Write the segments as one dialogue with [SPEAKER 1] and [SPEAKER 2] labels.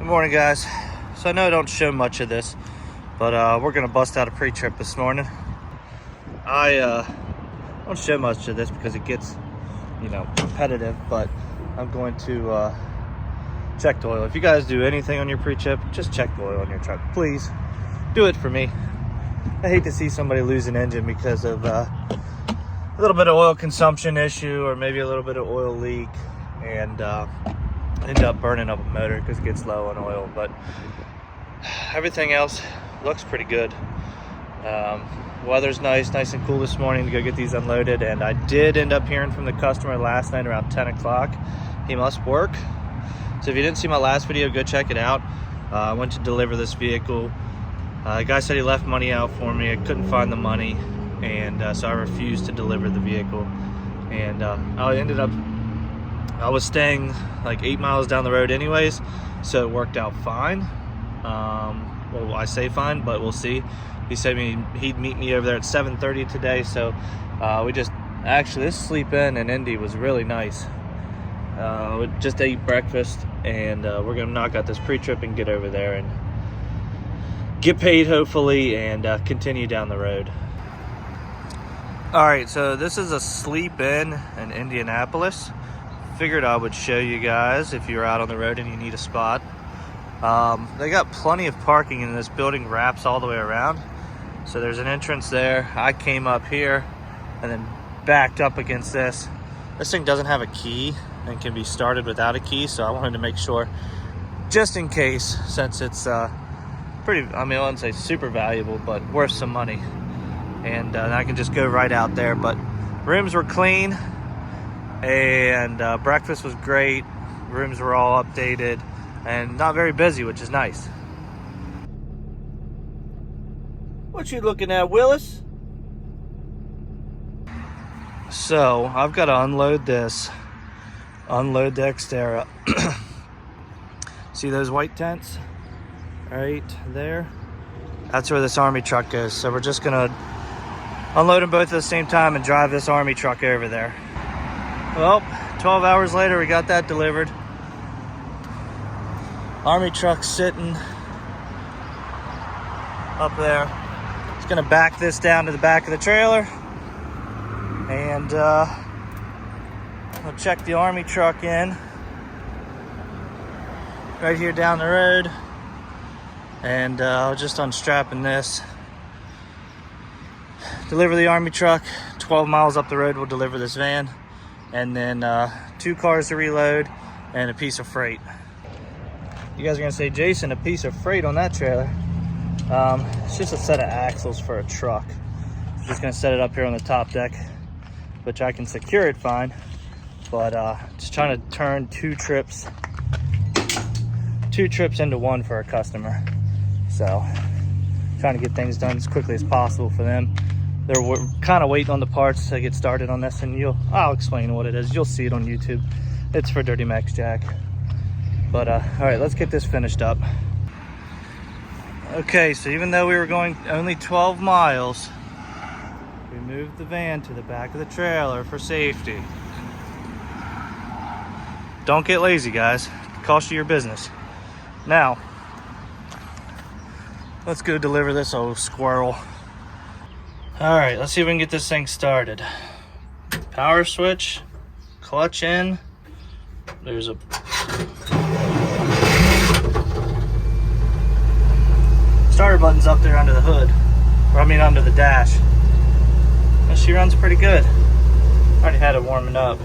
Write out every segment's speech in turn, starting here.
[SPEAKER 1] Good morning, guys. So I know I don't show much of this, but we're gonna bust out a pre-trip this morning. I don't show much of this because it gets, competitive, but I'm going to check the oil. If you guys do anything on your pre-trip, just check the oil on your truck. Please do it for me. I hate to see somebody lose an engine because of a little bit of oil consumption issue or maybe a little bit of oil leak and end up burning up a motor because it gets low on oil. But everything else looks pretty good. Weather's nice and cool this morning to go get these unloaded, and I did end up hearing from the customer last night around 10 o'clock. He must work. So if you didn't see my last video, go check it out. I went to deliver this vehicle. The guy said he left money out for me. I couldn't find the money, and so I refused to deliver the vehicle. And I was staying like 8 miles down the road anyways, so it worked out fine. Well, I say fine, but we'll see. He said he'd meet me over there at 7:30 today, so this sleep in Indy was really nice. We just ate breakfast, and we're gonna knock out this pre-trip and get over there and get paid hopefully, and continue down the road. All right, so this is a sleep in Indianapolis. Figured I would show you guys if you're out on the road and you need a spot. They got plenty of parking, and this building wraps all the way around. So there's an entrance there. I came up here and then backed up against this. This thing doesn't have a key and can be started without a key, so I wanted to make sure, just in case, since it's I wouldn't say super valuable, but worth some money. And I can just go right out there. But rooms were clean, and breakfast was great. Rooms were all updated and not very busy, which is nice. What you looking at, Willis? So I've got to unload the Xterra. See those white tents right there? That's where this Army truck goes. So we're just gonna unload them both at the same time and drive this Army truck over there. Well, 12 hours later, we got that delivered. Army truck sitting up there. Just gonna back this down to the back of the trailer, and we'll check the Army truck in right here down the road, and I'll just unstrapping this. Deliver the Army truck. 12 miles up the road, we'll deliver this van, and then 2 cars to reload and a piece of freight. You guys are gonna say, Jason, a piece of freight on that trailer? It's just a set of axles for a truck. I'm just gonna set it up here on the top deck, which I can secure it fine, but just trying to turn two trips into one for a customer. So trying to get things done as quickly as possible for them. They're kind of waiting on the parts to get started on this, and I'll explain what it is. You'll see it on YouTube. It's for Dirty Max Jack. But all right, let's get this finished up. Okay, so even though we were going only 12 miles, we moved the van to the back of the trailer for safety. Don't get lazy, guys. It costs you your business. Now, let's go deliver this old squirrel. All right, let's see if we can get this thing started. Power switch, clutch in. There's a starter button's up there under the hood, under the dash. And she runs pretty good. Already had it warming up.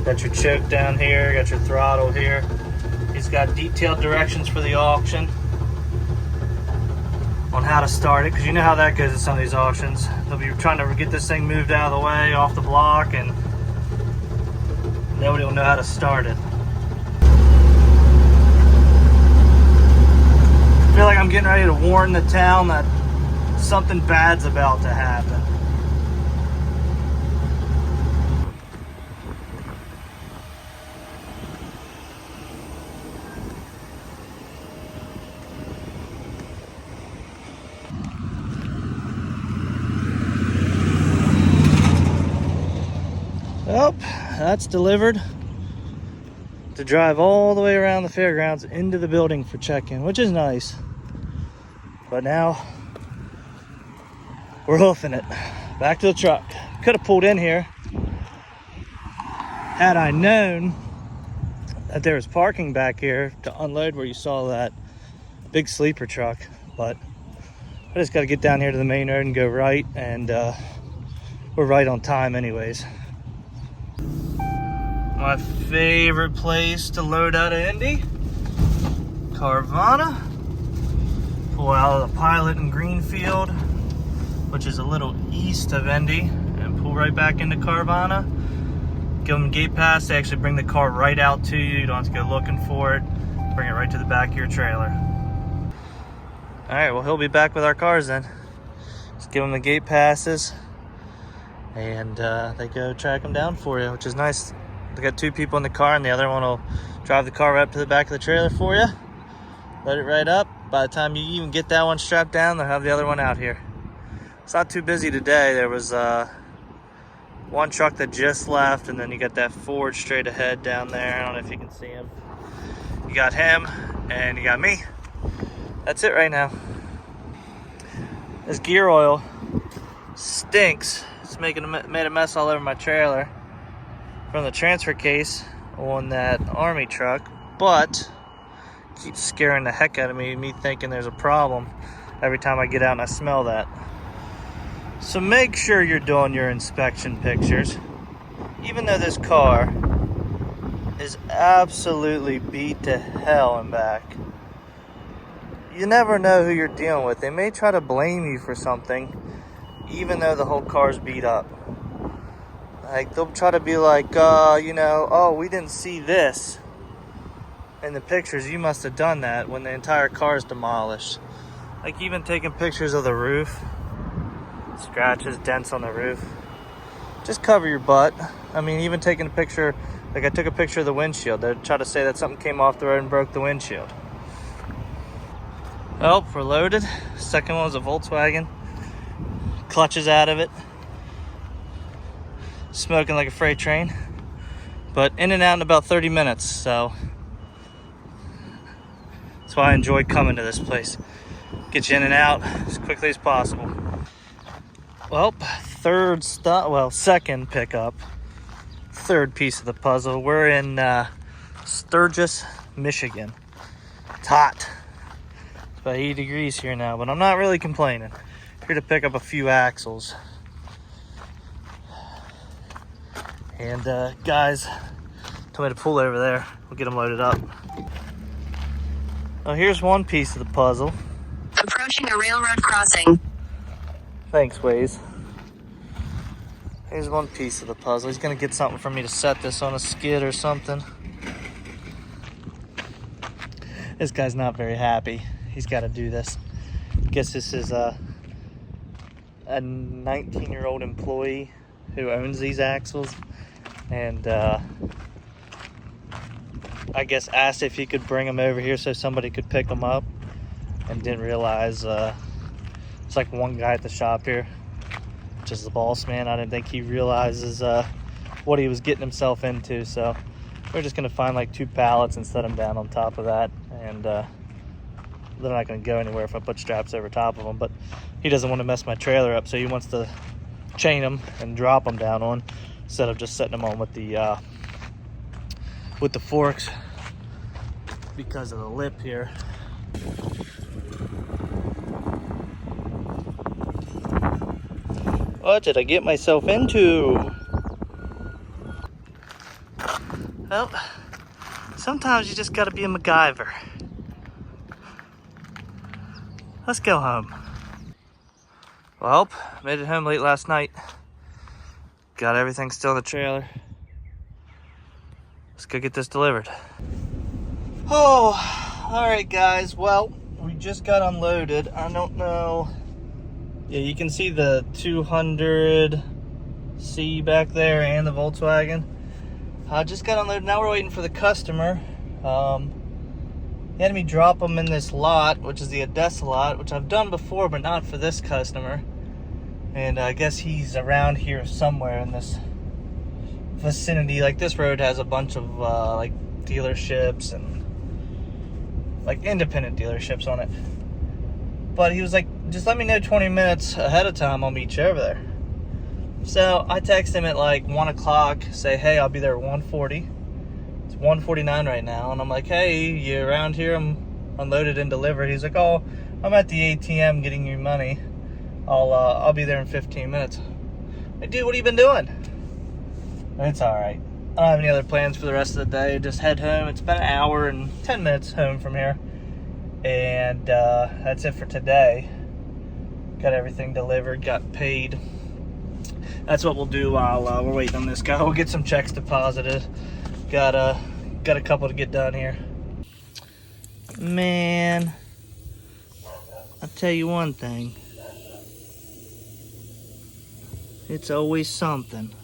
[SPEAKER 1] Got your choke down here, got your throttle here. He's got detailed directions for the auction on how to start it, because you know how that goes at some of these auctions. They'll be trying to get this thing moved out of the way, off the block, and nobody will know how to start it. I feel like I'm getting ready to warn the town that something bad's about to happen. Well, that's delivered. to drive all the way around the fairgrounds into the building for check-in, which is nice. But now we're hoofing it back to the truck. Could have pulled in here had I known that there was parking back here to unload where you saw that big sleeper truck, but I just got to get down here to the main road and go right, and we're right on time anyways. My favorite place to load out of Indy, Carvana. Pull out of the Pilot in Greenfield, which is a little east of Indy, and pull right back into Carvana. Give them gate pass. They actually bring the car right out to you. You don't have to go looking for it. Bring it right to the back of your trailer. All right, well, he'll be back with our cars then. Just give them the gate passes, and they go track them down for you, which is nice. They got 2 people in the car, and the other one will drive the car right up to the back of the trailer for you. Load it right up. By the time you even get that one strapped down, they'll have the other one out here. It's not too busy today. There was one truck that just left, and then you got that Ford straight ahead down there. I don't know if you can see him. You got him, and you got me. That's it right now. This gear oil stinks. It's made a mess all over my trailer from the transfer case on that Army truck, but keeps scaring the heck out of me thinking there's a problem every time I get out and I smell that. So make sure you're doing your inspection pictures. Even though this car is absolutely beat to hell and back, you never know who you're dealing with. They may try to blame you for something, even though the whole car's beat up. Like, they'll try to be like, you know, oh, we didn't see this in the pictures. You must have done that when the entire car is demolished. Like, even taking pictures of the roof, scratches, dents on the roof. Just cover your butt. I mean, even taking a picture, like I took a picture of the windshield. They'll try to say that something came off the road and broke the windshield. Well, we're loaded. Second one was a Volkswagen. Clutches out of it. Smoking like a freight train. But in and out in about 30 minutes, so that's why I enjoy coming to this place. Get you in and out as quickly as possible. Well, second pickup. Third piece of the puzzle. We're in Sturgis, Michigan. It's hot. It's about 80 degrees here now, but I'm not really complaining. Here to pick up a few axles. And guys told me to pull over there. We'll get them loaded up. Well, here's one piece of the puzzle.
[SPEAKER 2] Approaching a railroad crossing.
[SPEAKER 1] Thanks, Waze. Here's one piece of the puzzle. He's gonna get something for me to set this on a skid or something. This guy's not very happy. He's got to do this. I guess this is a 19-year-old employee who owns these axles, and I guess asked if he could bring them over here so somebody could pick them up, and didn't realize it's like one guy at the shop here, which is the boss man. I didn't think he realizes what he was getting himself into, so we're just gonna find like 2 pallets and set them down on top of that, and they're not gonna go anywhere if I put straps over top of them. But he doesn't want to mess my trailer up, so he wants to chain them and drop them down on, instead of just setting them on with the forks because of the lip here. What did I get myself into? Well, sometimes you just gotta be a MacGyver. Let's go home. Well, made it home late last night. Got everything still in the trailer. Let's go get this delivered. Oh, all right, guys. Well, we just got unloaded. I don't know. Yeah, you can see the 200C back there and the Volkswagen. I just got unloaded. Now we're waiting for the customer. He had me drop them in this lot, which is the Odessa lot, which I've done before, but not for this customer. And I guess he's around here somewhere in this vicinity. Like this road has a bunch of like dealerships and like independent dealerships on it. But he was like, just let me know 20 minutes ahead of time, I'll meet you over there. So I text him at like 1 o'clock, say, hey, I'll be there at 1:40. It's 1:49 right now, and I'm like, hey, you around here? I'm unloaded and delivered. He's like, oh, I'm at the ATM getting you money. I'll be there in 15 minutes. Like, dude, what have you been doing? It's all right. I don't have any other plans for the rest of the day. Just head home. It's about an hour and 10 minutes home from here. And that's it for today. Got everything delivered, got paid. That's what we'll do while we're waiting on this guy. We'll get some checks deposited. Got a couple to get done here. Man, I'll tell you one thing. It's always something.